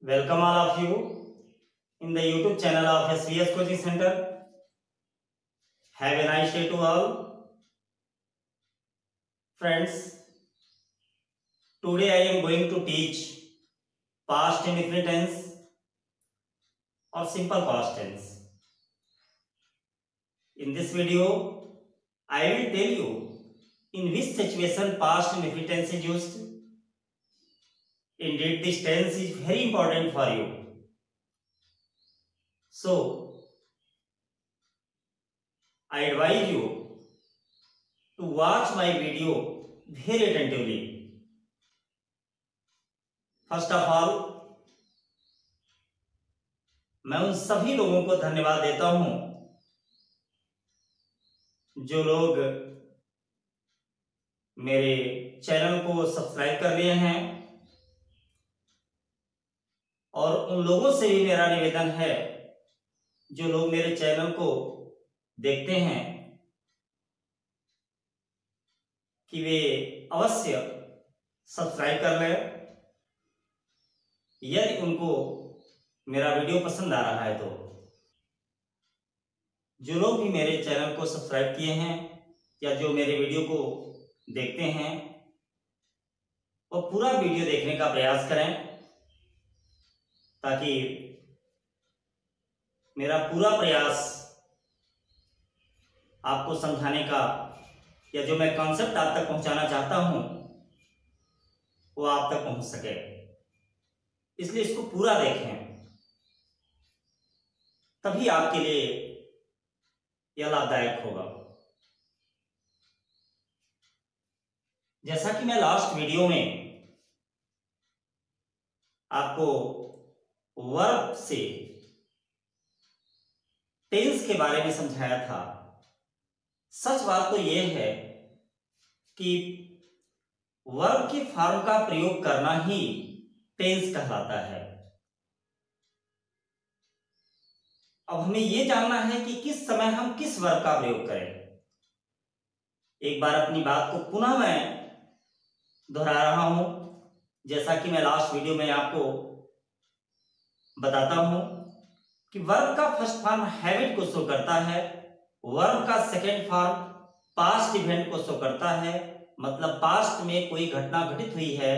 Welcome all of you in the YouTube channel of SVS Coaching Center. Have a nice day to all. Friends, today I am going to teach past indefinite tense or simple past tense. In this video, I will tell you in which situation past indefinite tense is used. Indeed, this tense is very important for you. So, I advise you to watch my video very attentively. First of all, मैं उन सभी लोगों को धन्यवाद देता हूं जो लोग मेरे चैनल को सब्सक्राइब कर लिए हैं, और उन लोगों से भी मेरा निवेदन है जो लोग मेरे चैनल को देखते हैं कि वे अवश्य सब्सक्राइब कर लें यदि उनको मेरा वीडियो पसंद आ रहा है। तो जो लोग भी मेरे चैनल को सब्सक्राइब किए हैं या जो मेरे वीडियो को देखते हैं वो पूरा वीडियो देखने का प्रयास करें ताकि मेरा पूरा प्रयास आपको समझाने का या जो मैं कॉन्सेप्ट आप तक पहुंचाना चाहता हूं वो आप तक पहुंच सके। इसलिए इसको पूरा देखें, तभी आपके लिए यह लाभदायक होगा। जैसा कि मैं लास्ट वीडियो में आपको वर्ब से टेंस के बारे में समझाया था, सच बात तो यह है कि वर्ब के फॉर्म का प्रयोग करना ही टेंस कहलाता है। अब हमें यह जानना है कि किस समय हम किस वर्ब का प्रयोग करें। एक बार अपनी बात को पुनः मैं दोहरा रहा हूं, जैसा कि मैं लास्ट वीडियो में आपको बताता हूं कि वर्ब का फर्स्ट फॉर्म हैबिट को शो करता है, वर्ब का सेकेंड फॉर्म पास्ट इवेंट को शो करता है, मतलब पास्ट में कोई घटना घटित हुई है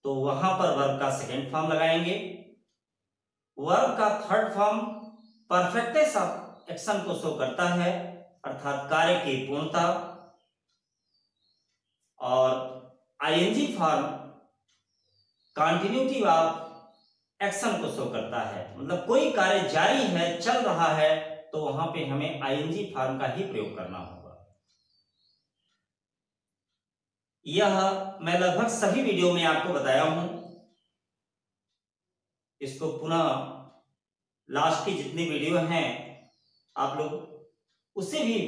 तो वहां पर वर्ब का सेकेंड फॉर्म लगाएंगे। वर्ब का third form perfectness of action को शो करता है, अर्थात कार्य की पूर्णता, और ING form continuity of action को शो करता है, मतलब कोई कार्य जारी है, चल रहा है तो वहां पे हमें आईएनजी फॉर्म का ही प्रयोग करना होगा। यह मैं लगभग सभी वीडियो में आपको बताया हूं, इसको पुनः लास्ट की जितनी वीडियो हैं आप लोग उसे भी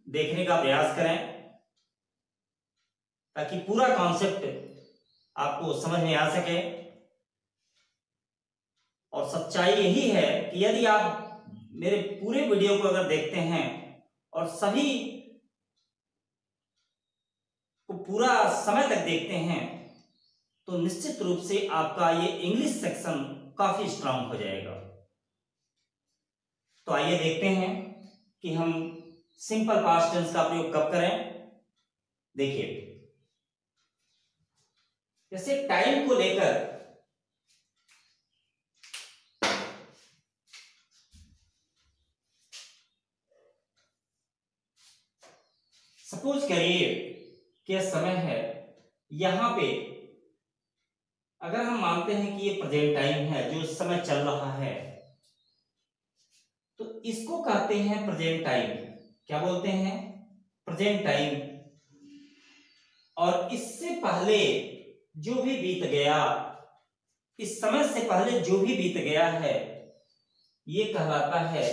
देखने का प्रयास करें ताकि पूरा कॉन्सेप्ट आपको समझ में आ सके। और सच्चाई यही है कि यदि आप मेरे पूरे वीडियो को अगर देखते हैं और सभी को पूरा समय तक देखते हैं तो निश्चित रूप से आपका ये इंग्लिश सेक्शन काफी स्ट्रांग हो जाएगा। तो आइए देखते हैं कि हम सिंपल पास्ट टेंस का प्रयोग कब करें। देखिए, जैसे टाइम को लेकर सपोज करिए कि समय है, यहां पे अगर हम मानते हैं कि ये प्रेजेंट टाइम है, जो समय चल रहा है, तो इसको कहते हैं प्रेजेंट टाइम। क्या बोलते हैं? Present time. और इससे पहले जो भी बीत गया, इस समय से पहले जो भी बीत गया है, ये कहलाता है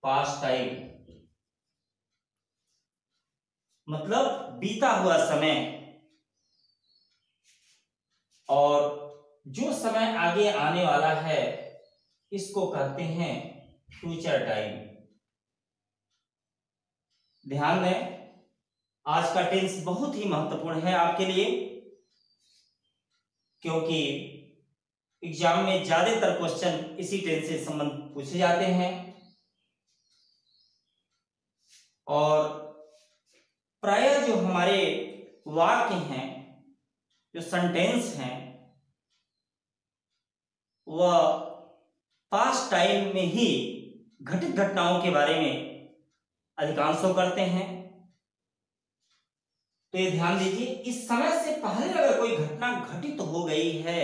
पास्ट टाइम, मतलब बीता हुआ समय। और जो समय आगे आने वाला है इसको कहते हैं फ्यूचर टाइम। ध्यान दें, आज का टेंस बहुत ही महत्वपूर्ण है आपके लिए, क्योंकि एग्जाम में ज्यादातर क्वेश्चन इसी टेंस से संबंध पूछे जाते हैं। और प्रायः जो हमारे वाक्य हैं, जो सेंटेंस हैं, वह पास्ट टाइम में ही घटित घटनाओं के बारे में अधिकांशों करते हैं। तो ये ध्यान दीजिए, इस समय से पहले अगर कोई घटना घटित हो गई है,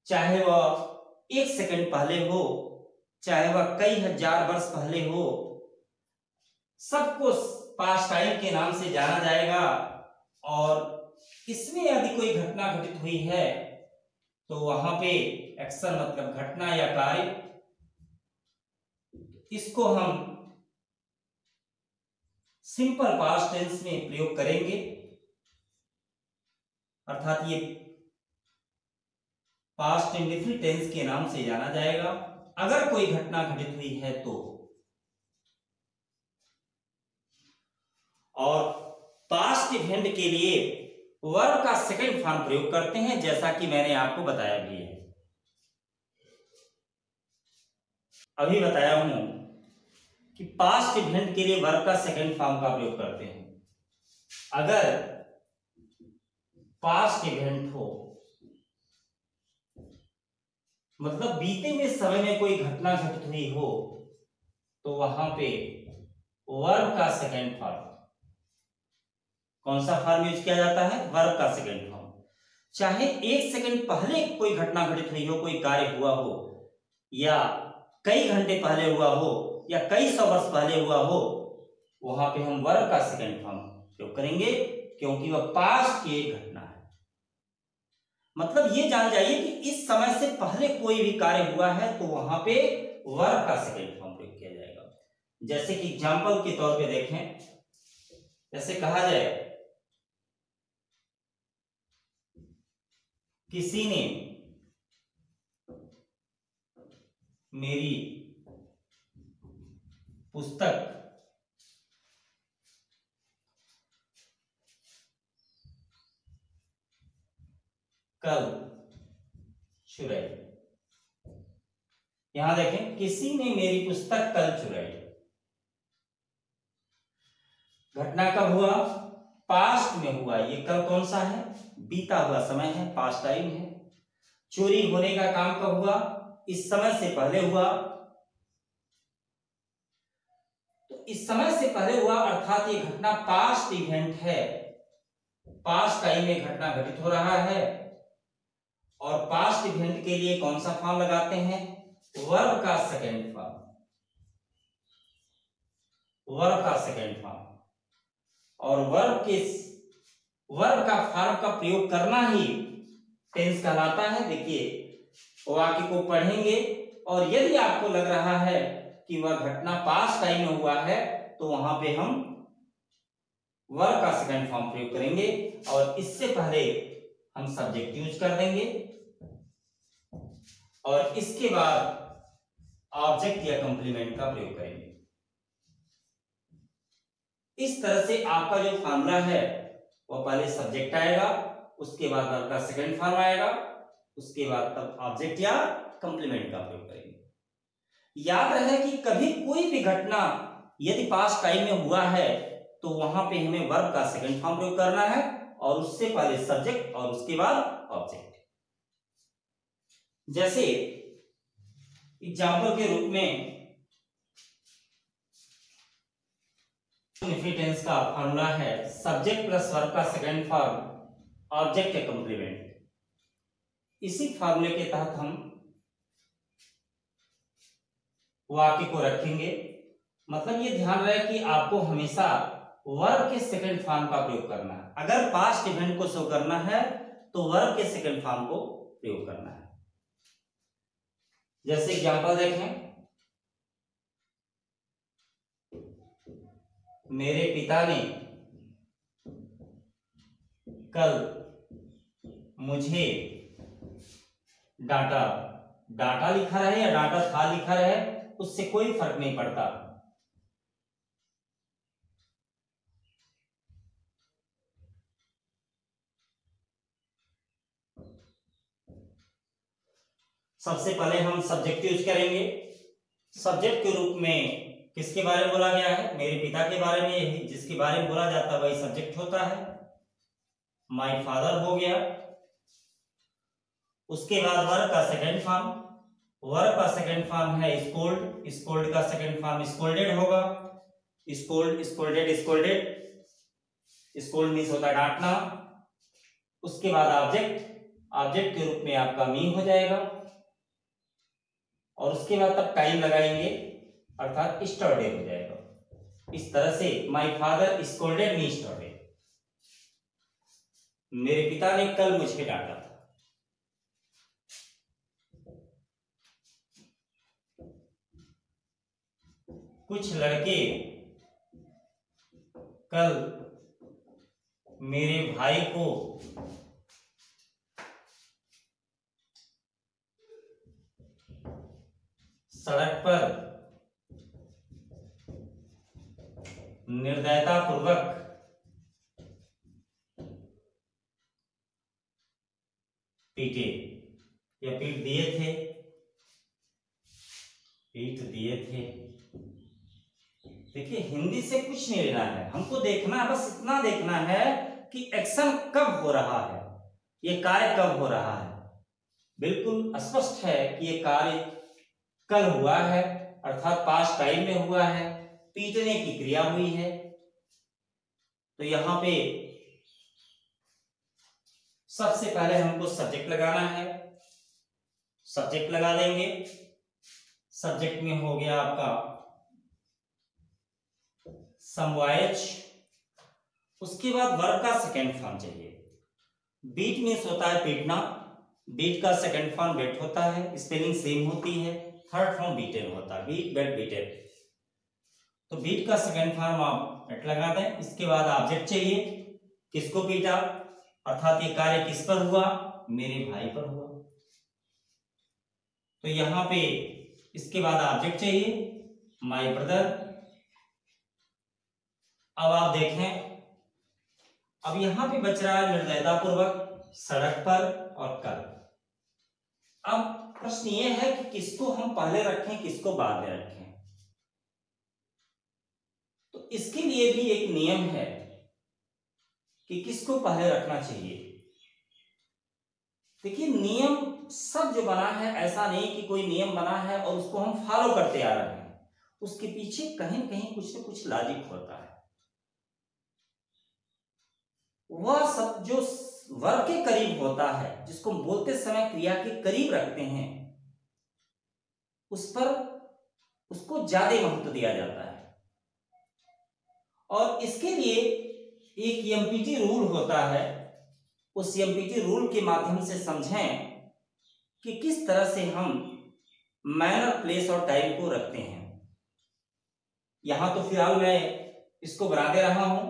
चाहे वह 1 सेकंड पहले हो, चाहे वह कई हजार वर्ष पहले हो, सबको पास्ट टाइम के नाम से जाना जाएगा। और इसमें यदि कोई घटना घटित हुई है तो वहां पे एक्शन मतलब घटना या कार्य, इसको हम सिंपल पास्ट टेंस में प्रयोग करेंगे, अर्थात ये पास्ट इंडेफिनिट टेंस के नाम से जाना जाएगा अगर कोई घटना घटित हुई है तो। और पास्ट इवेंट के लिए वर्ब का सेकंड फॉर्म प्रयोग करते हैं, जैसा कि मैंने आपको बताया भी है, अभी बताया हूं कि पास्ट इवेंट के लिए वर्ब का सेकंड फॉर्म का प्रयोग करते हैं। अगर पास्ट इवेंट हो मतलब बीते हुए समय में कोई घटना घटित हुई हो, तो वहां पे वर्ब का सेकंड फॉर्म, कौन सा फॉर्म यूज किया जाता है? वर्ब का सेकंड फॉर्म। चाहे 1 सेकंड पहले कोई घटना घटित हुई हो, कोई कार्य हुआ हो, या कई घंटे पहले हुआ हो, या कई सौ वर्ष पहले हुआ हो, वहां पे हम वर्ब का सेकंड फॉर्म प्रयोग करेंगे, क्योंकि वह पास्ट की एक घटना है। मतलब ये जान जाइए कि इस समय से पहले कोई भी कार्य हुआ है तो वहां पे वर्ब का सेकंड फॉर्म प्रयोग किया जाएगा। जैसे कि एग्जांपल के तौर पे देखें, जैसे कहा जाए किसी ने मेरी पुस्तक कल चुराई। यहां देखें, किसी ने मेरी पुस्तक कल चुराई। घटना कब हुआ? पास्ट में हुआ। ये कल कौन सा है? बीता हुआ समय है, पास्ट टाइम है। चोरी होने का काम कब हुआ? इस समय से पहले हुआ। तो इस समय से पहले हुआ अर्थात ये घटना पास्ट इवेंट है, पास्ट टाइम में घटना घटित हो रहा है। और पास्ट इवेंट के लिए कौन सा फॉर्म लगाते हैं? वर्ब का सेकंड फॉर्म, वर्ब का सेकंड फॉर्म। और वर्ब का फॉर्म का प्रयोग करना ही टेंस कहलाता है। देखिए वाक्य को पढ़ेंगे और यदि आपको लग रहा है कि वह घटना पास्ट टाइम में हुआ है तो वहां पे हम वर्ब का सेकंड फॉर्म प्रयोग करेंगे और इससे पहले हम सब्जेक्ट यूज कर देंगे और इसके बाद ऑब्जेक्ट या कंप्लीमेंट का प्रयोग करेंगे। इस तरह से आपका जो फॉर्मूला है वह पहले सब्जेक्ट आएगा, उसके बाद वर्ब का सेकंड फॉर्म आएगा, उसके बाद तब ऑब्जेक्ट या कंप्लीमेंट का प्रयोग करेंगे। याद रहे कि कभी कोई भी घटना यदि पास्ट टाइम में हुआ है तो वहां पे हमें वर्ब का सेकंड फॉर्म प्रयोग करना है और उससे पहले सब्जेक्ट और उसके बाद ऑब्जेक्ट। जैसे एग्जाम्पल के रूप में टेंस का फॉर्मूला है सब्जेक्ट प्लस वर्ब का सेकंड फॉर्म ऑब्जेक्ट या कंप्लीमेंट। इसी फॉर्मूले के तहत हम वाक्य को रखेंगे। मतलब ये ध्यान रहे कि आपको हमेशा वर्ब के सेकंड फॉर्म का प्रयोग करना है। अगर पास्ट इवेंट को शो करना है तो वर्ब के सेकंड फॉर्म को प्रयोग करना है। जैसे एग्जांपल देखें, मेरे पिता ने कल मुझे डांटा। डांटा लिखा रहे या डांटा था लिखा रहे उससे कोई फर्क नहीं पड़ता। सबसे पहले हम सब्जेक्ट यूज करेंगे। सब्जेक्ट के रूप में किसके बारे में बोला गया है? मेरे पिता के बारे में। यही जिसके बारे में बोला जाता है वही सब्जेक्ट होता है। माय फादर हो गया। उसके बाद वर्ब का सेकंड फॉर्म, वर्ब का सेकंड फॉर्म है स्कोल्ड। स्कोल्ड का सेकंड फॉर्म स्कोल्डेड होगा। Scold, scolded, scolded. Scold means होता है डांटना। उसके बाद ऑब्जेक्ट, ऑब्जेक्ट के रूप में आपका मी हो जाएगा। और उसके बाद तब टाइम लगाएंगे अर्थात स्टरडे हो जाएगा। इस तरह से माय फादर स्कोल्डेड मी स्टरडे। मेरे पिता ने कल मुझे डांटा था। कुछ लड़के कल मेरे भाई को सड़क पर निर्दयता पूर्वक पीटे या पीट दिए थे, पीट दिए थे। देखिए हिंदी से कुछ नहीं लेना है, हमको देखना है, बस इतना देखना है कि एक्शन कब हो रहा है, ये कार्य कब हो रहा है। बिल्कुल स्पष्ट है कि ये कार्य कल हुआ है अर्थात पास्ट टाइम में हुआ है, पीटने की क्रिया हुई है। तो यहां पे सबसे पहले हमको सब्जेक्ट लगाना है। सब्जेक्ट लगा देंगे। सब्जेक्ट में हो गया आपका सम वॉयज। उसके बाद वर्ब का सेकेंड फॉर्म चाहिए। बीट मीन्स होता है पीटना। बीट का सेकेंड फॉर्म बेट होता है, स्पेलिंग सेम होती है। थर्ड फॉर्म बीटेन होता है, बीट बेट बीटेन। तो बीट का सेकेंड फॉर्म आप बेट लगा दें। इसके बाद ऑब्जेक्ट चाहिए, किसको पीटा अर्थात ये कार्य किस पर हुआ? मेरे भाई पर हुआ। तो यहां पे इसके बाद ऑब्जेक्ट चाहिए माय ब्रदर। अब आप देखें, अब यहां पे बच रहा है निर्दयता पूर्वक, सड़क पर और कल। अब प्रश्न ये है कि किसको हम पहले रखें, किसको बाद में रखें। तो इसके लिए भी एक नियम है कि किसको पहले रखना चाहिए। देखिए नियम सब जो बना है, ऐसा नहीं कि कोई नियम बना है और उसको हम फॉलो करते आ रहे हैं, उसके पीछे कहीं कहीं कुछ न कुछ लॉजिक होता है। वह सब जो वर्ब के करीब होता है, जिसको हम बोलते समय क्रिया के करीब रखते हैं, उस पर उसको ज्यादा महत्व दिया जाता है। और इसके लिए एक एमपीटी रूल होता है। उस एमपीटी रूल के माध्यम से समझें कि किस तरह से हम मैनर, प्लेस और टाइम को रखते हैं। यहां तो फिलहाल मैं इसको बना दे रहा हूं।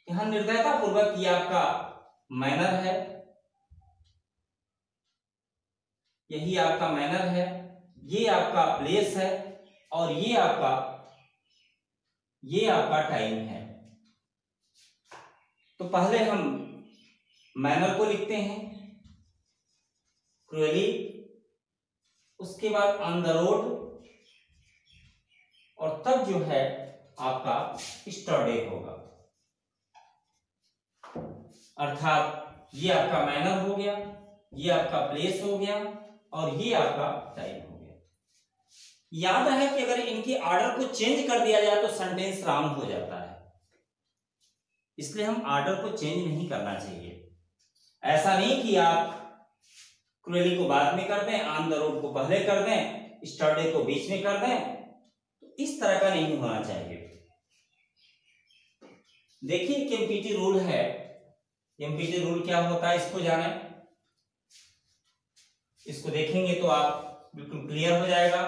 यहां निर्दयता पूर्वक ये आपका मैनर है, यही आपका मैनर है, ये आपका प्लेस है और ये आपका टाइम है। तो पहले हम मैनर को लिखते हैं क्रूअली, उसके बाद ऑन द रोड और तब जो है आपका स्टरडे होगा। अर्थात ये आपका मैनर हो गया, ये आपका प्लेस हो गया और ये आपका टाइम हो गया। याद रहे कि अगर इनके ऑर्डर को चेंज कर दिया जाए तो सेंटेंस रॉन्ग हो जाता है, इसलिए हम ऑर्डर को चेंज नहीं करना चाहिए। ऐसा नहीं कि आप क्रूअली को बाद में कर दें, ऑन द रोड को पहले कर दें, स्टरडे को बीच में कर दें, तो इस तरह का नहीं होना चाहिए। देखिए कि एमपीटी रूल है। एमपीटी रूल क्या होता है इसको जाने, इसको देखेंगे तो आप बिल्कुल क्लियर हो जाएगा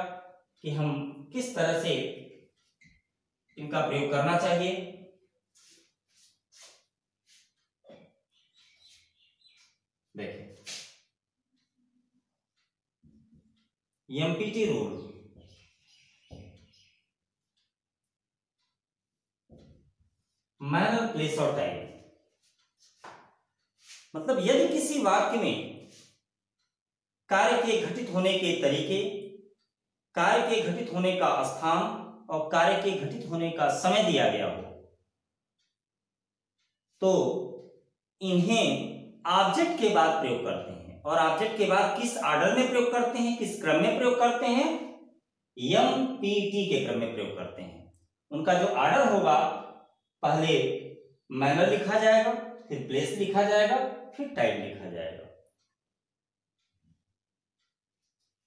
कि हम किस तरह से इनका प्रयोग करना चाहिए। देखिए एमपीटी रूल, मैनर, प्लेस और टाइम। मतलब यदि किसी वाक्य में कार्य के घटित होने के तरीके, कार्य के घटित होने का स्थान और कार्य के घटित होने का समय दिया गया हो तो इन्हें ऑब्जेक्ट के बाद प्रयोग करते हैं। और ऑब्जेक्ट के बाद किस ऑर्डर में प्रयोग करते हैं, किस क्रम में प्रयोग करते हैं, एमपीटी के क्रम में प्रयोग करते हैं। उनका जो ऑर्डर होगा, पहले मैनर लिखा जाएगा, फिर प्लेस लिखा जाएगा, फिर टाइम लिखा जाएगा।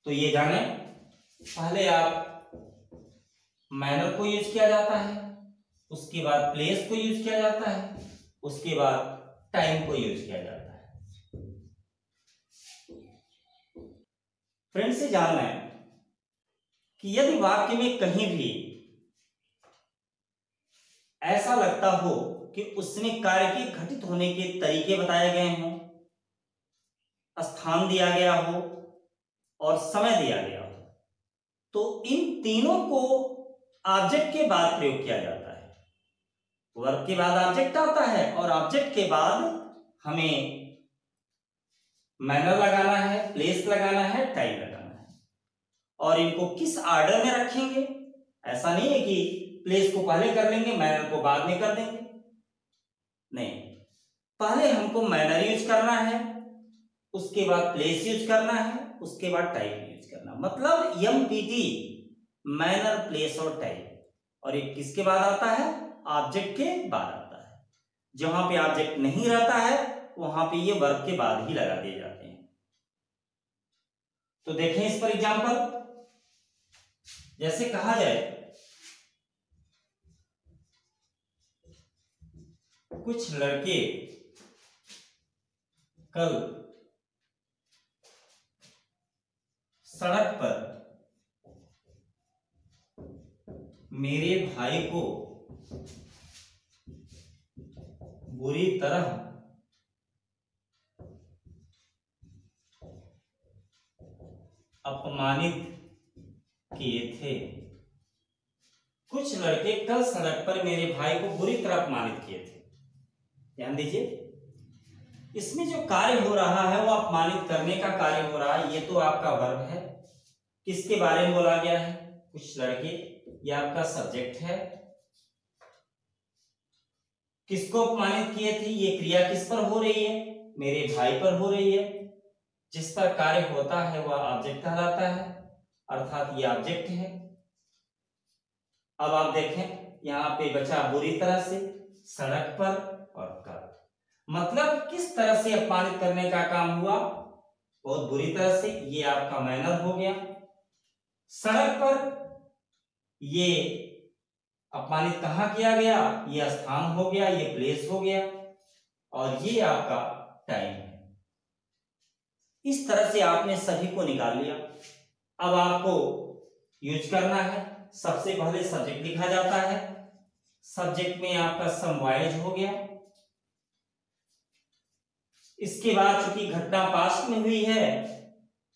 तो ये जाने, पहले आप मैनर को यूज किया जाता है, उसके बाद प्लेस को यूज किया जाता है, उसके बाद टाइम को यूज किया जाता है। फ्रेंड्स, से जानना है कि यदि वाक्य में कहीं भी ऐसा लगता हो कि उसमें कार्य के घटित होने के तरीके बताए गए हों, स्थान दिया गया हो और समय दिया गया हो, तो इन तीनों को ऑब्जेक्ट के बाद प्रयोग किया जाता है। वर्ब के बाद ऑब्जेक्ट आता है और ऑब्जेक्ट के बाद हमें मैनर लगाना है, प्लेस लगाना है, टाइम लगाना है। और इनको किस ऑर्डर में रखेंगे, ऐसा नहीं है कि प्लेस को पहले कर लेंगे, मैनर को बाद में कर देंगे, नहीं। पहले हमको मैनर यूज करना है, उसके बाद प्लेस यूज करना है, उसके बाद टाइम यूज करना। मतलब एमपीटी, मैनर, प्लेस और टाइम। और ये किसके बाद आता है, ऑब्जेक्ट के बाद आता है। जहां पे ऑब्जेक्ट नहीं रहता है वहां पे ये वर्ब के बाद ही लगा दिए जाते हैं। तो देखें इस पर एग्जांपल, जैसे कहा जाए कुछ लड़के कल सड़क पर मेरे भाई को बुरी तरह अपमानित किए थे। कुछ लड़के कल सड़क पर मेरे भाई को बुरी तरह अपमानित किए थे। ध्यान दीजिए, इसमें जो कार्य हो रहा है वो अपमानित करने का कार्य हो रहा है। ये तो आपका वर्ब है। किसके बारे में बोला गया है, कुछ लड़के, ये आपका सब्जेक्ट है। किसको अपमानित किए थे, ये क्रिया किस पर हो रही है, मेरे भाई पर हो रही है। जिस पर कार्य होता है वह ऑब्जेक्ट कहलाता है, अर्थात ये ऑब्जेक्ट है। अब आप देखें, यहां पे बचा बुरी तरह से, सड़क पर और कल। मतलब किस तरह से अपमानित करने का काम हुआ, बहुत बुरी तरह से। ये आपका मैनर हो गया। सड़क पर ये अपमानित कहां किया गया, ये स्थान हो गया, ये प्लेस हो गया, और ये आपका टाइम है। इस तरह से आपने सभी को निकाल लिया। अब आपको यूज करना है। सबसे पहले सब्जेक्ट लिखा जाता है। सब्जेक्ट में आपका सम वॉयज हो गया। इसके बाद चूंकि घटना पास्ट में हुई है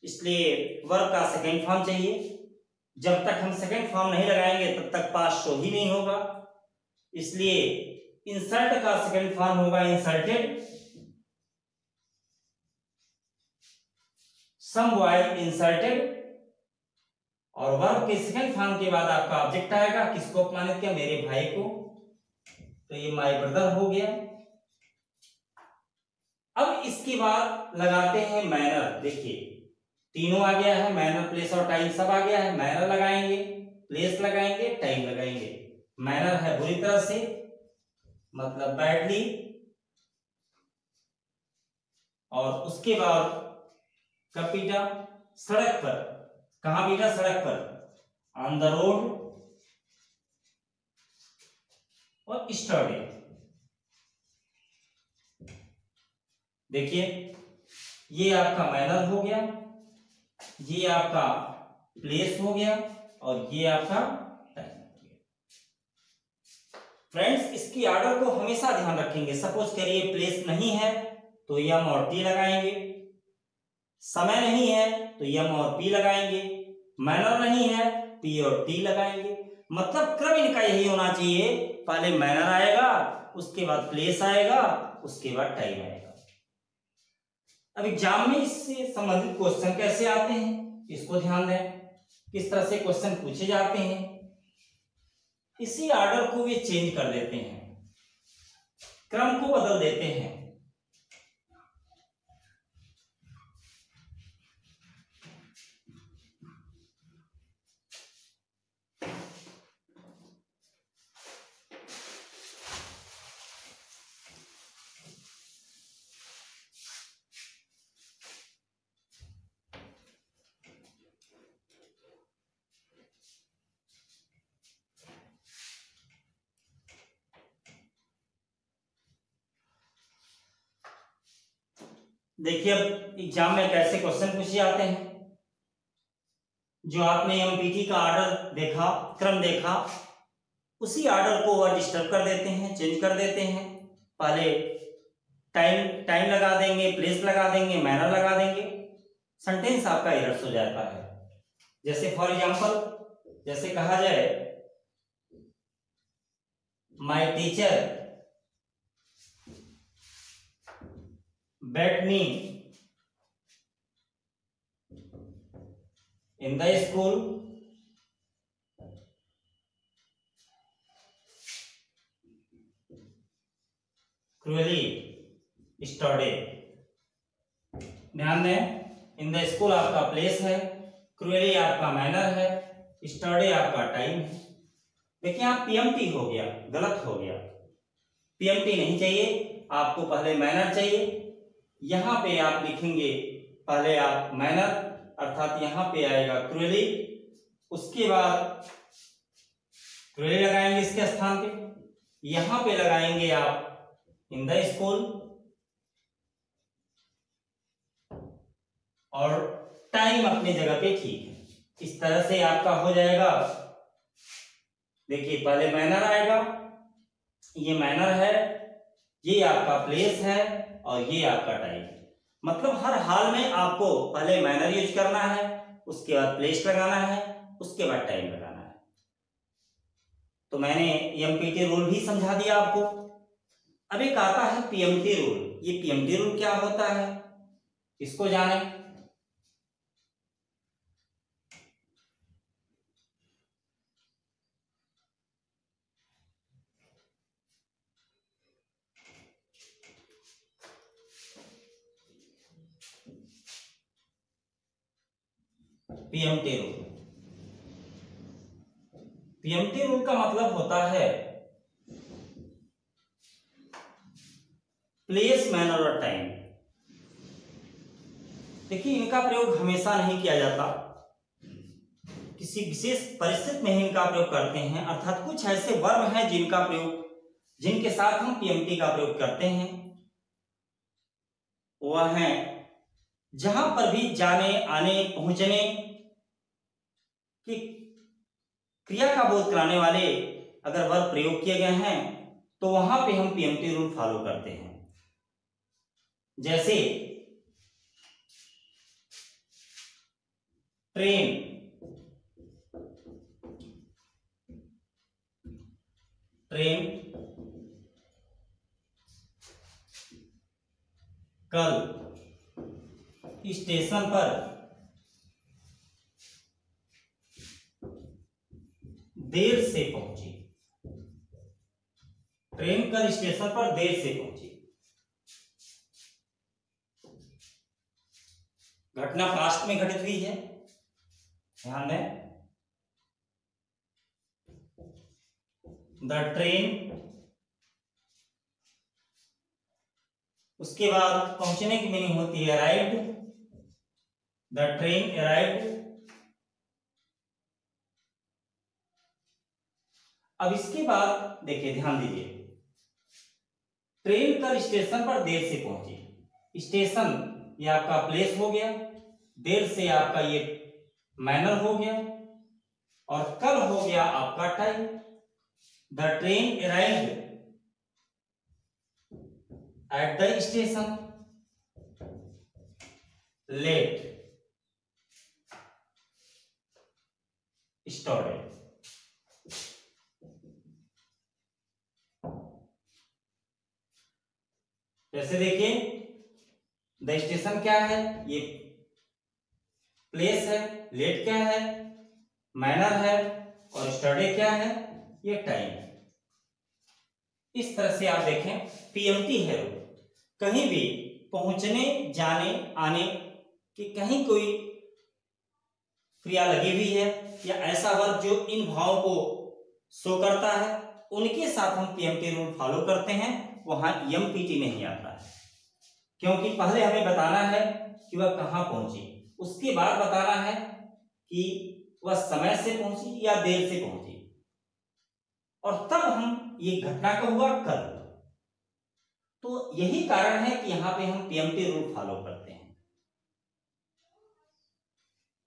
इसलिए वर्ब का सेकेंड फॉर्म चाहिए। जब तक हम सेकेंड फॉर्म नहीं लगाएंगे तब तक पास्ट शो ही नहीं होगा। इसलिए इंसर्ट का सेकेंड फॉर्म होगा इंसर्टेड। सम वॉइल इंसर्टेड। और वर्ब के सेकेंड फॉर्म के बाद आपका ऑब्जेक्ट आएगा। किसको अपमानित किया, मेरे भाई को। तो ये माय ब्रदर हो गया। अब इसके बाद लगाते हैं मैनर। देखिए तीनों आ गया है, मैनर, प्लेस और टाइम सब आ गया है। मैनर लगाएंगे, प्लेस लगाएंगे, टाइम लगाएंगे। मैनर है बुरी तरह से, मतलब बैडली। और उसके बाद कब पीटा, सड़क पर। कहां पीटा, सड़क पर, ऑन द रोड। और स्टडी। देखिए ये आपका मैनर हो गया, ये आपका प्लेस हो गया, और ये आपका टाइम हो गया। फ्रेंड्स, इसकी ऑर्डर को हमेशा ध्यान रखेंगे। सपोज करिए प्लेस नहीं है तो यम और टी लगाएंगे, समय नहीं है तो यम और पी लगाएंगे, मैनर नहीं है पी और टी लगाएंगे। मतलब क्रम इनका यही होना चाहिए, पहले मैनर आएगा, उसके बाद प्लेस आएगा, उसके बाद टाइम आएगा। अब एग्जाम में इससे संबंधित क्वेश्चन कैसे आते हैं इसको ध्यान दें, किस तरह से क्वेश्चन पूछे जाते हैं। इसी ऑर्डर को वे चेंज कर देते हैं, क्रम को बदल देते हैं। देखिए अब एग्जाम में कैसे क्वेश्चन पूछे जाते हैं। जो आपने एमपीटी का ऑर्डर देखा, क्रम देखा, उसी ऑर्डर को वह डिस्टर्ब कर देते हैं, चेंज कर देते हैं। पहले टाइम लगा देंगे, प्लेस लगा देंगे, मैनर लगा देंगे, सेंटेंस आपका एरर्स हो जाता है। जैसे फॉर एग्जांपल, जैसे कहा जाए my teacher beat me in the school cruelly study. ध्यान दें, इन द स्कूल आपका प्लेस है, क्रूअली आपका मैनर है, स्टडी आपका टाइम है। देखिए आप पीएमटी हो गया, गलत हो गया। पीएमटी नहीं चाहिए, आपको पहले मैनर चाहिए। यहां पे आप लिखेंगे, पहले आप मैनर अर्थात यहां पे आएगा क्रूअली, उसके बाद क्रूअली लगाएंगे इसके स्थान पे, यहां पे लगाएंगे आप इन द स्कूल, और टाइम अपनी जगह पे ठीक है। इस तरह से आपका हो जाएगा। देखिए पहले मैनर आएगा, ये मैनर है, ये आपका प्लेस है और ये आपका टाइम है। मतलब हर हाल में आपको पहले मैनर यूज करना है, उसके बाद प्लेस लगाना है, उसके बाद टाइम लगाना है। तो मैंने एमपीटी रूल भी समझा दिया आपको। अब एक आता है पीएमटी रूल। ये पीएमटी रूल क्या होता है इसको जानें। पीएमटी रूल, पीएमटी रूल का मतलब होता है प्लेस, मैनर और टाइम। देखिए इनका प्रयोग हमेशा नहीं किया जाता, किसी विशेष परिस्थिति में ही इनका प्रयोग करते हैं। अर्थात कुछ ऐसे वर्ब हैं जिनका प्रयोग, जिनके साथ हम पीएमटी का प्रयोग करते हैं, वह है जहां पर भी जाने, आने, पहुंचने की क्रिया का बोध कराने वाले अगर वर्ब प्रयोग किए गए हैं तो वहां पे हम पीएमटी रूल फॉलो करते हैं। जैसे ट्रेन, ट्रेन कल स्टेशन पर देर से पहुंची। ट्रेन कल स्टेशन पर देर से पहुंची। घटना पास्ट में घटित हुई है, ध्यान दें। द ट्रेन, उसके बाद पहुंचने की मीनिंग होती है अराइव्ड। The train arrived. अब इसके बाद देखिए, ध्यान दीजिए, ट्रेन कल स्टेशन पर देर से पहुंची। स्टेशन ये आपका प्लेस हो गया, देर से आपका ये मैनर हो गया, और कल हो गया आपका time. The train arrived at the station late storage. जैसे देखिए द स्टेशन क्या है, ये प्लेस है, लेट क्या है, मैनर है, और स्टडी क्या है, ये टाइम है। इस तरह से आप देखें पीएमटी है कहीं भी पहुंचने जाने आने की कहीं कोई क्रिया लगी हुई है या ऐसा वर्ब जो इन भावों को शो करता है, उनके साथ हम पीएमटी रूल फॉलो करते हैं, वहां एमपीटी नहीं आता है। क्योंकि पहले हमें बताना है कि वह कहां पहुंची, उसके बाद बताना है कि वह समय से पहुंची या देर से पहुंची, और तब हम ये घटना का हुआ कल। तो यही कारण है कि यहां पे हम पीएमटी रूल फॉलो करते हैं।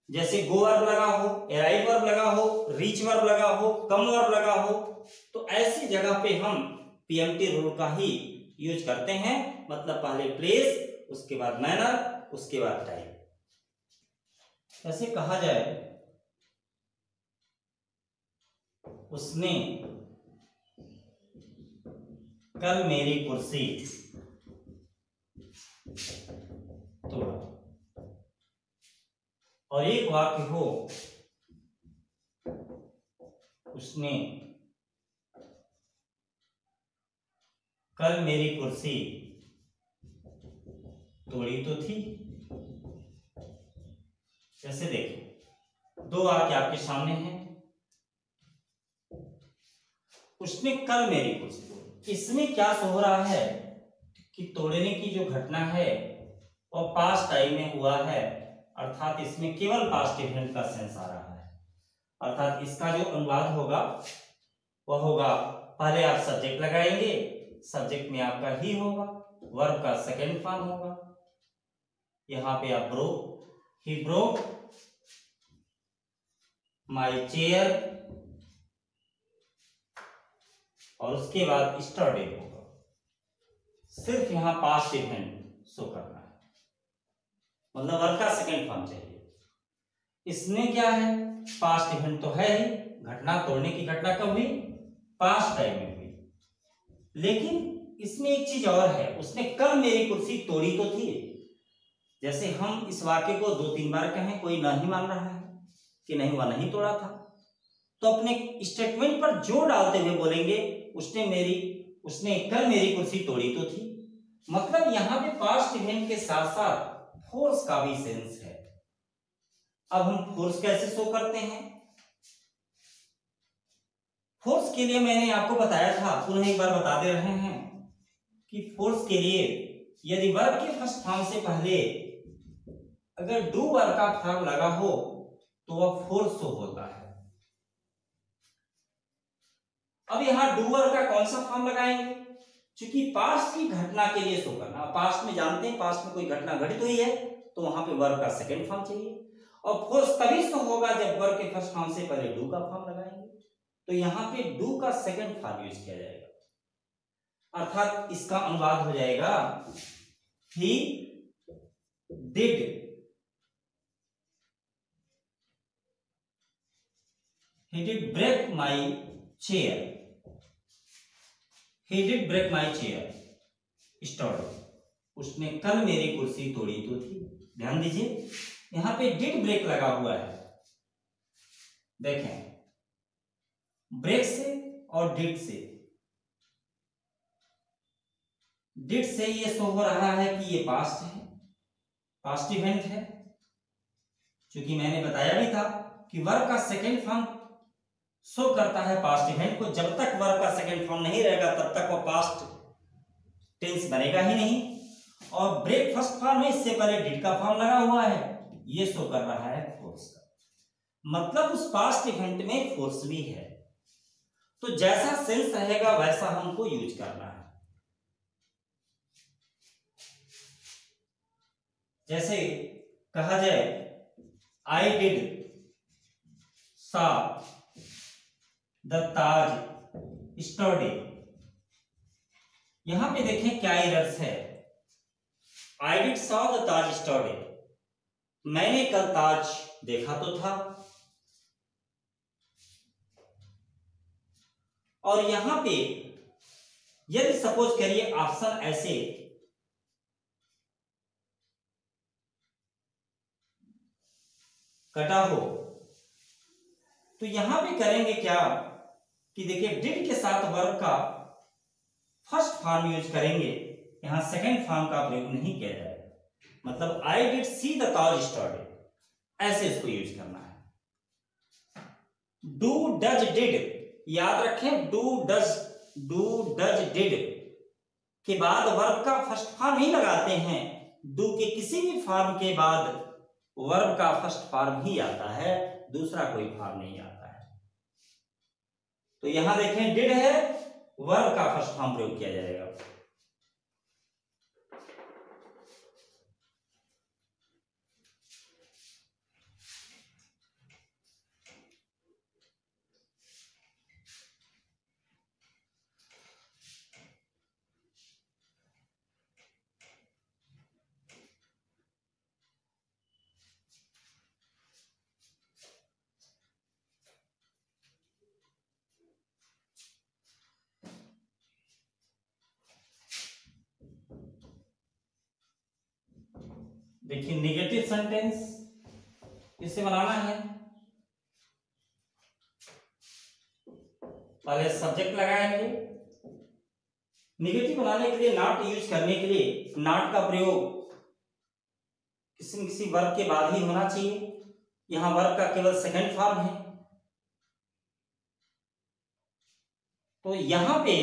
जैसे गो वर्ब लगा हो, अराइव वर्ब लगा हो, रीच वर्ब लगा हो, कम वर्ब लगा हो, तो ऐसी जगह पे हम पीएमटी रूल का ही यूज करते हैं। मतलब पहले प्लेस, उसके बाद मैनर, उसके बाद टाइम। ऐसे कहा जाए उसने कल मेरी कुर्सी तोड़ा, और एक वाक्य हो उसने कल मेरी कुर्सी तोड़ी तो थी। जैसे देखो दो वाक्य आपके सामने हैं, उसने कल मेरी कुर्सी तोड़ी, इसमें क्या हो रहा है कि तोड़ने की जो घटना है वो पास्ट टाइम में हुआ है, अर्थात इसमें केवल पास्ट इवेंट का सेंस आ रहा है। अर्थात इसका जो अनुवाद होगा वह होगा, पहले आप सब्जेक्ट लगाएंगे, सब्जेक्ट में आपका ही होगा, वर्ब का सेकेंड फॉर्म होगा, यहां पे आप broke, he broke my chair, और उसके बाद स्टडी होगा। सिर्फ यहां पास्ट इवेंट शो करना है, मतलब वर्ब का सेकेंड फॉर्म चाहिए। इसने क्या है, पास्ट इवेंट तो है ही, घटना तोड़ने की घटना कब हुई, पास्ट टाइम में हुई। लेकिन इसमें एक चीज और है, उसने कल मेरी कुर्सी तोड़ी तो थी। जैसे हम इस वाक्य को 2-3 बार कहें, कोई नहीं मान रहा है कि नहीं वह नहीं तोड़ा था, तो अपने स्टेटमेंट पर जोर डालते हुए बोलेंगे उसने कल मेरी कुर्सी तोड़ी तो थी। मतलब यहां पे पास्ट इवेंट के साथ साथ फोर्स का भी सेंस है। अब हम फोर्स कैसे शो करते हैं, फोर्स के लिए मैंने आपको बताया था, पुनः एक बार बता दे रहे हैं कि फोर्स के लिए यदि वर्ब के फर्स्ट फॉर्म से पहले अगर डू वर्ब का फॉर्म लगा हो तो वह फोर्स शो होता है। अब यहां डू वर्ब का कौन सा फॉर्म लगाएंगे, क्योंकि पास्ट की घटना के लिए शो करना, पास्ट में जानते हैं पास्ट में कोई घटना घटित हुई है तो वहां पे वर्ब का सेकंड फॉर्म चाहिए, और फोर्स तभी शो होगा जब वर्ब के फर्स्ट फॉर्म से पहले डू का फॉर्म लगाएंगे। तो यहां पे डू का सेकंड फॉर्म यूज किया जाएगा, अर्थात इसका अनुवाद हो जाएगा he did break my chair, he did break my chair, story, उसने कल मेरी कुर्सी तोड़ी तो थी। ध्यान दीजिए यहां पे डिड ब्रेक लगा हुआ है, देखें ब्रेक से और डिड से ये शो हो रहा है कि ये पास्ट है, पास्ट इवेंट है, क्योंकि मैंने बताया भी था कि वर्ब का सेकेंड फॉर्म शो करता है पास्ट इवेंट को। जब तक वर्ब का सेकंड फॉर्म नहीं रहेगा तब तक वो पास्ट टेंस बनेगा ही नहीं, और ब्रेक फर्स्ट फॉर्म में इससे पहले डिड का फॉर्म लगा हुआ है, ये शो कर रहा है फोर्स का, मतलब उस पास्ट इवेंट में फोर्स भी है। तो जैसा सेंस रहेगा वैसा हमको यूज करना है। जैसे कहा जाए आई डिड सा द ताज स्टडी, यहां पे देखें क्या एरर्स है। I did saw the Taj study, मैंने कल ताज देखा तो था, और यहां पे यदि सपोज करिए ऑप्शन ऐसे कटा हो, तो यहां पे करेंगे क्या कि देखिए डिड के साथ वर्ब का फर्स्ट फॉर्म यूज करेंगे, यहां सेकंड फॉर्म का प्रयोग नहीं किया जाएगा। मतलब I did see the cow started, ऐसे इसको यूज करना है। डू डज डिड, याद रखें डू डज डिड के बाद वर्ब का फर्स्ट फॉर्म ही लगाते हैं। डू के किसी भी फॉर्म के बाद वर्ब का फर्स्ट फॉर्म ही आता है, दूसरा कोई फॉर्म नहीं आता है। तो यहां देखें डिड है, वर्ब का फर्स्ट फॉर्म प्रयोग किया जाएगा। देखिए निगेटिव सेंटेंस इसे बनाना है। पहले सब्जेक्ट लगाएंगे। निगेटिव बनाने के लिए नॉट यूज करने के लिए नॉट का प्रयोग किसी न किसी वर्ब के बाद ही होना चाहिए। यहां वर्ब का केवल सेकंड फॉर्म है, तो यहां पे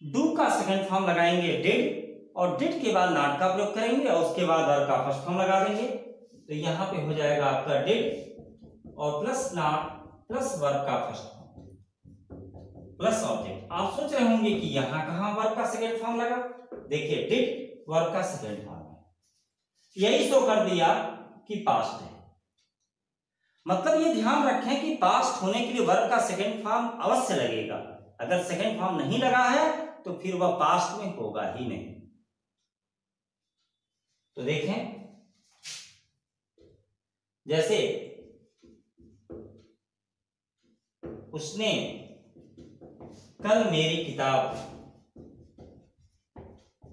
डू का सेकंड फॉर्म लगाएंगे डिड, और डिड के बाद नॉट का प्रयोग करेंगे और उसके बाद वर्ब का फर्स्ट फॉर्म लगा देंगे। तो यहां पे हो जाएगा आपका डिड और प्लस नॉट प्लस वर्ब का फर्स्ट फॉर्म प्लस ऑब्जेक्ट। आप सोच रहे होंगे कि यहां कहां वर्ब का सेकंड फॉर्म लगा, देखिए डिड वर्ब का सेकंड फॉर्म है, यही शो कर दिया कि पास्ट है। मतलब ये ध्यान रखें कि पास्ट होने के लिए वर्ब का सेकंड फॉर्म अवश्य लगेगा। अगर सेकंड फॉर्म नहीं लगा है तो फिर वह पास्ट में होगा ही नहीं। तो देखें जैसे उसने कल मेरी किताब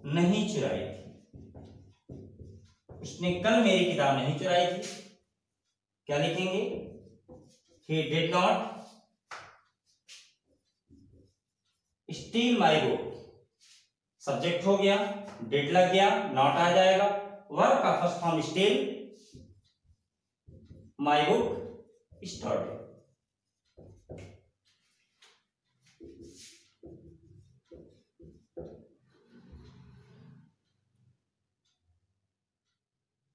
नहीं चुराई थी, उसने कल मेरी किताब नहीं चुराई थी, क्या लिखेंगे? He did not steal my book। Subject हो गया, डिड लग गया, नॉट आ जाएगा, वर्ब का first form steel, my book stored.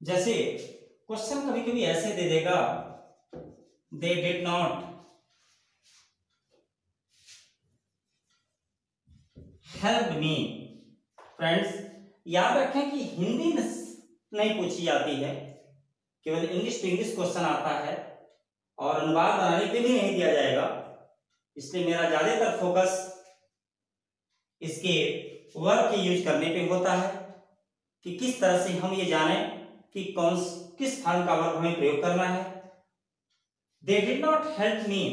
जैसे क्वेश्चन कभी कभी ऐसे दे देगा, दे did not help me. Friends याद रखें कि हिंदी नहीं पूछी जाती है, केवल इंग्लिश टू इंग्लिश क्वेश्चन आता है और अनुवाद बनाने के लिए नहीं दिया जाएगा। इसलिए मेरा ज्यादातर फोकस इसके वर्ब के यूज करने पे होता है कि किस तरह से हम ये जानें कि किस फॉर्म का वर्ब हमें प्रयोग करना है। They did not help me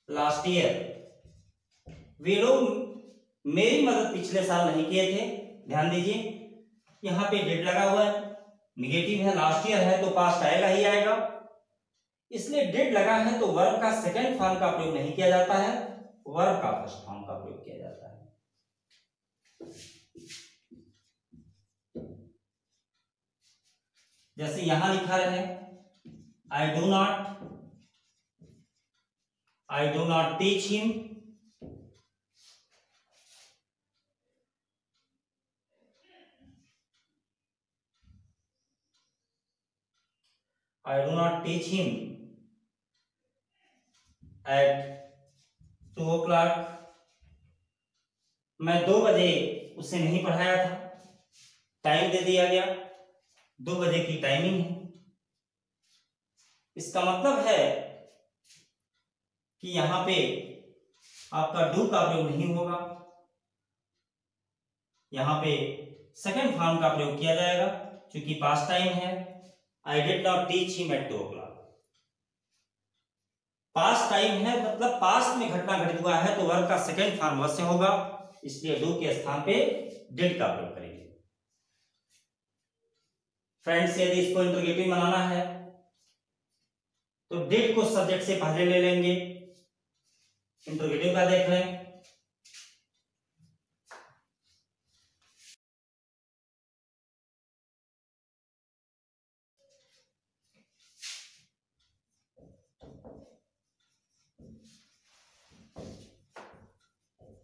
last year, वे लोग मेरी मदद पिछले साल नहीं किए थे। ध्यान दीजिए यहां पे डिड लगा हुआ है, निगेटिव है, लास्ट ईयर है तो पास्ट आएगा ही आएगा। इसलिए डिड लगा है तो वर्ब का सेकंड फॉर्म का प्रयोग नहीं किया जाता है, वर्ब का फर्स्ट फॉर्म का प्रयोग किया जाता है। जैसे यहां लिखा रहे, I do not teach him, I do not teach him at 2 o'clock। मैं 2 बजे उसे नहीं पढ़ाया था, टाइम दे दिया गया, 2 बजे की टाइमिंग है। इसका मतलब है कि यहां पे आपका डू का प्रयोग नहीं होगा, यहां पे सेकंड फॉर्म का प्रयोग किया जाएगा क्योंकि पास्ट टाइम है। I did not teach him at 2 o'clock। Past time है मतलब पास्ट में घटना घटित हुआ है तो वर्ब का सेकंड फॉर्म अवश्य होगा, इसलिए डू के स्थान पे डिड का प्रयोग करेंगे। फ्रेंड्स यदि इसको इंट्रोगेटिव बनाना है तो डिड को सब्जेक्ट से पहले ले लेंगे। इंट्रोगेटिव का देख लें।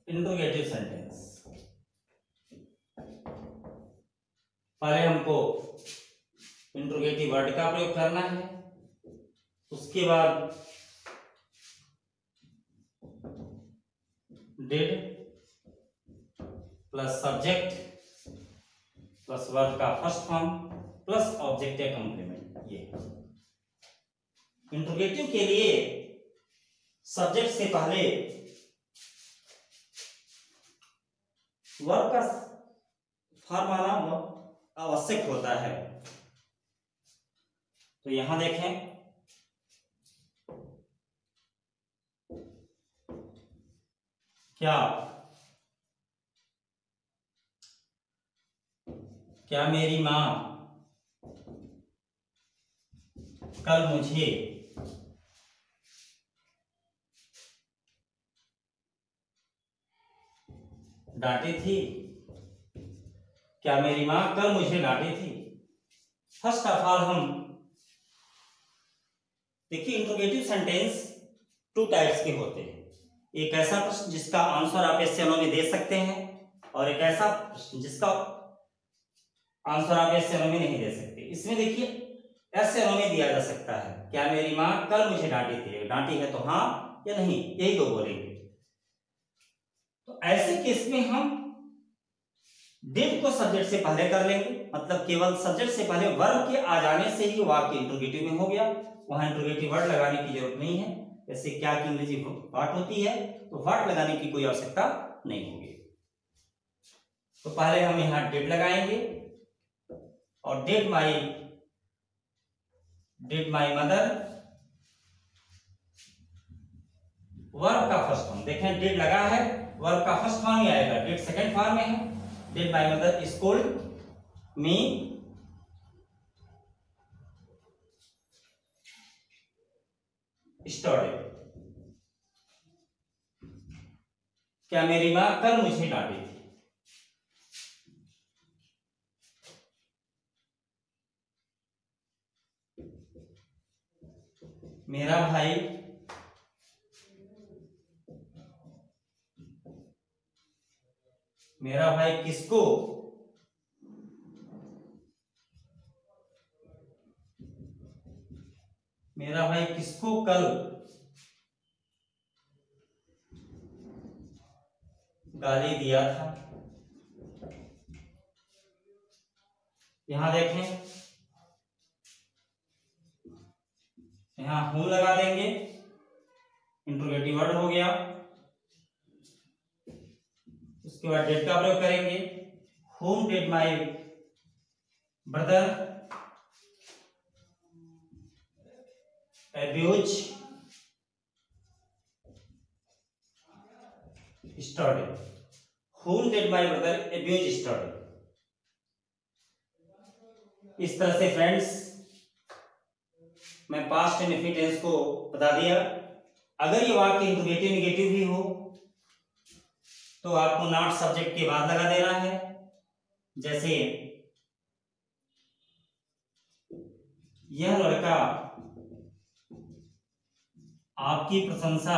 इंट्रोगेटिव सेंटेंस पहले हमको इंट्रोगेटिव वर्ड का प्रयोग करना है, उसके बाद did plus subject plus verb का फर्स्ट फॉर्म प्लस ऑब्जेक्ट या कॉम्प्लीमेंट। ये इंट्रोगेटिव के लिए सब्जेक्ट से पहले वर्ब का फॉर्म आना आवश्यक होता है। तो यहां देखें, क्या मेरी मां कल मुझे डांटी थी? क्या मेरी मां कल मुझे डांटी थी? फर्स्ट ऑफ ऑल हम देखिए, इंट्रोगेटिव सेंटेंस टू टाइप्स के होते हैं। एक ऐसा प्रश्न जिसका आंसर आप एस या नो में दे सकते हैं, और एक ऐसा प्रश्न जिसका आंसर आप एस या नो में नहीं दे सकते। इसमें देखिए एस या नो में दिया जा सकता है, क्या मेरी मां कल मुझे डांटी थी? डांटी है तो हाँ या नहीं, यही दो बोलेंगे। तो ऐसे केस में हम डिड को सब्जेक्ट से पहले कर लेंगे, मतलब केवल सब्जेक्ट से पहले वर्ब के आ जाने से ही वाक्य इंट्रोगेटिव में हो गया। वहां इंट्रोगेटिव वर्ड लगाने की जरूरत नहीं है। जैसे क्या की अंग्रेजी व्हाट होती है, तो व्हाट लगाने की कोई आवश्यकता नहीं होगी। तो पहले हम यहां डिड लगाएंगे, और डिड माई मदर वर्ब का फर्स्ट फॉर्म देखें, डिड लगा है, वर्ब का फर्स्ट फॉर्म ही आएगा, डिड सेकंड फॉर्म में है। Did my mother schooled me study. क्या मेरी मां कल मुझे डांटी थी? मेरा भाई किसको कल गाली दिया था? यहां देखें, यहां हूं लगा देंगे, इंट्रोगेटिव वर्ड हो गया। उसके बाद डिड का प्रयोग करेंगे, whom did my brother abuse yesterday? Whom did my brother abuse yesterday? इस तरह से फ्रेंड्स मैं पास्ट इंडेफिनिट टेंस को बता दिया। अगर ये वाक्य इंट्रोगेटिव नेगेटिव भी हो तो आपको नॉट सब्जेक्ट के बाद लगा देना है। जैसे यह लड़का आपकी प्रशंसा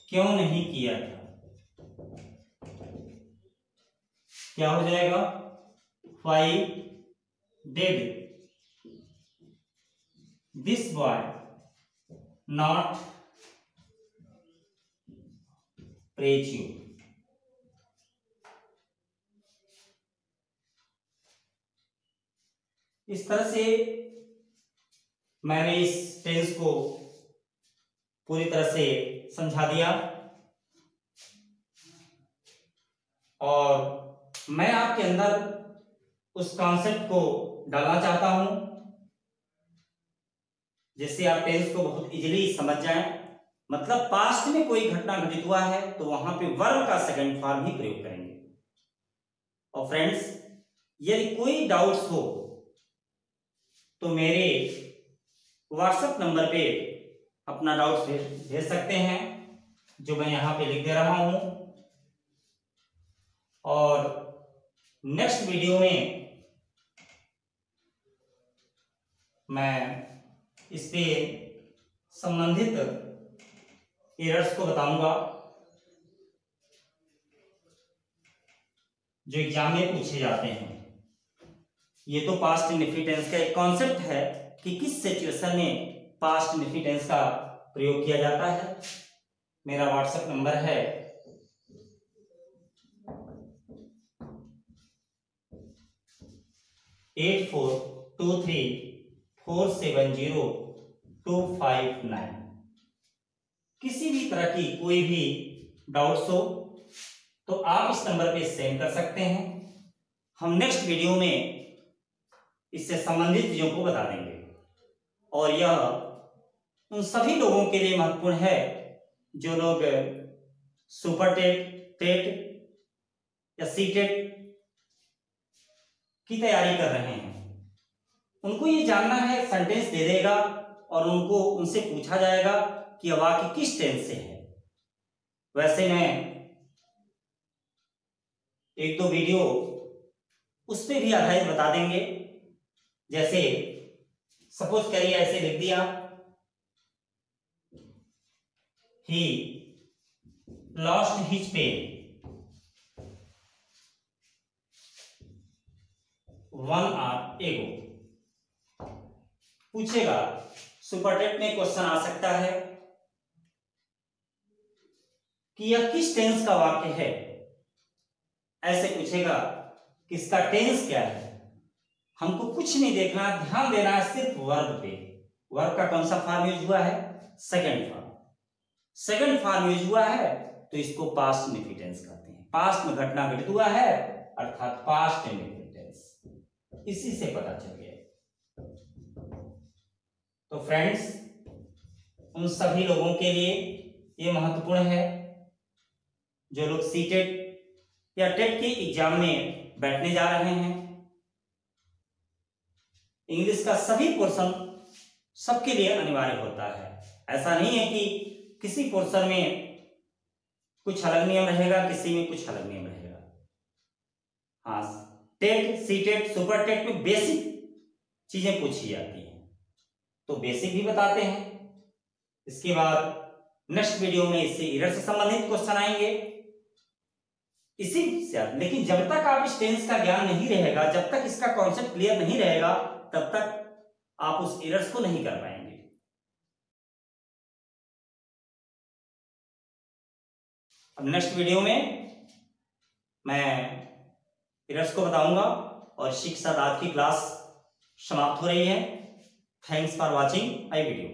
क्यों नहीं किया था? क्या हो जाएगा? Why did this boy not praise you? इस तरह से मैंने इस टेंस को पूरी तरह से समझा दिया, और मैं आपके अंदर उस कॉन्सेप्ट को डालना चाहता हूं जिससे आप टेंस को बहुत इजीली समझ जाएं। मतलब पास्ट में कोई घटना घटित हुआ है तो वहां पे वर्ब का सेकंड फॉर्म ही प्रयोग करेंगे। और फ्रेंड्स यदि कोई डाउट्स हो तो मेरे व्हाट्सएप नंबर पे अपना डाउट्स भेज सकते हैं, जो मैं यहाँ पे लिख दे रहा हूं। और नेक्स्ट वीडियो में मैं इससे संबंधित एरर्स को बताऊंगा जो एग्जाम में पूछे जाते हैं। ये तो पास्ट इंडेफिनिट टेंस का एक कॉन्सेप्ट है कि किस सिचुएशन में पास्ट इंडेफिनिट टेंस का प्रयोग किया जाता है। मेरा व्हाट्सएप नंबर है 8423470259। किसी भी तरह की कोई भी डाउट्स हो तो आप इस नंबर पे सेंड कर सकते हैं। हम नेक्स्ट वीडियो में इससे संबंधित चीजों को बता देंगे। और यह उन सभी लोगों के लिए महत्वपूर्ण है जो लोग सुपर टेट, टेट या सीटेट की तैयारी कर रहे हैं। उनको ये जानना है, सेंटेंस दे देगा और उनको उनसे पूछा जाएगा कि यह वाक्य किस टेंस से है। वैसे मैं एक दो वीडियो उस पर भी आधारित बता देंगे। जैसे सपोज करिए ऐसे लिख दिया, he lost his pen 1 hour ago। पूछेगा, सुपरटेट में क्वेश्चन आ सकता है कि यह किस टेंस का वाक्य है। ऐसे पूछेगा कि इसका टेंस क्या है। हमको कुछ नहीं देखना, ध्यान देना है सिर्फ वर्ब पे। वर्ब का कौन सा फॉर्म यूज हुआ है? Second form. Second form use हुआ है तो इसको पास्ट इंडेफिनिट टेंस कहते हैं। पास्ट में घटना घटित हुआ है अर्थात पास्ट इंडेफिनिट टेंस। इसी से पता चल गया। तो फ्रेंड्स, उन सभी लोगों के लिए ये महत्वपूर्ण है जो लोग सीटेट या टेट के एग्जाम में बैठने जा रहे हैं। इंग्लिश का सभी पोर्शन सबके लिए अनिवार्य होता है। ऐसा नहीं है कि किसी पोर्शन में कुछ अलग नियम रहेगा, किसी में कुछ अलग नियम रहेगा। हाँ, टेट, सीटेट, सुपर टेट में बेसिक चीजें पूछी जाती हैं तो बेसिक भी बताते हैं। इसके बाद नेक्स्ट वीडियो में इससे एरर से संबंधित क्वेश्चन आएंगे इसी से। लेकिन जब तक आप इस टेंस का ज्ञान नहीं रहेगा, जब तक इसका कॉन्सेप्ट क्लियर नहीं रहेगा, तब तक आप उस एरर्स को नहीं कर पाएंगे। अब नेक्स्ट वीडियो में मैं एरर्स को बताऊंगा और इसी के साथ आज की क्लास समाप्त हो रही है। Thanks for watching my video.